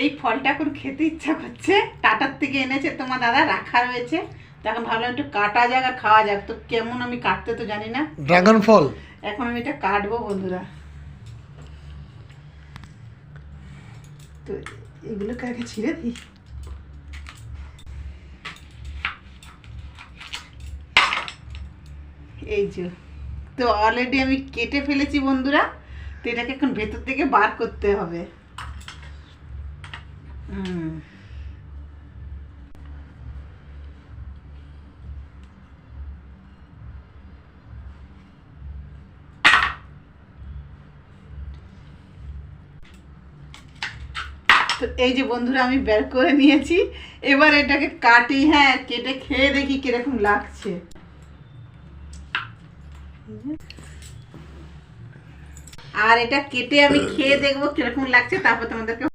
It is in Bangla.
এই ফলটা এখন খেতে ইচ্ছা করছে, টাটার থেকে এনেছে তোমার দাদা, রাখা রয়েছে। তো এখন ভাবলাম একটু কাটা যাক আর খাওয়া যাক। তো কেমন, আমি কাটতে তো জানি না। ড্রাগন ফল। এখন আমি এটা কাটবো বন্ধুরা। তো এগুলোকে আগে ছিঁড়ে দিই। এই যে, তো অলরেডি আমি কেটে ফেলেছি বন্ধুরা। তো এটাকে এখন ভেতর থেকে বার করতে হবে। তো এই যে বন্ধুরা আমি বের করে নিয়েছি। এবার এটাকে কাটি, হ্যাঁ কেটে খেয়ে দেখি কিরকম লাগছে। আর এটা কেটে আমি খেয়ে দেখবো কিরকম লাগছে, তারপর তোমাদেরকে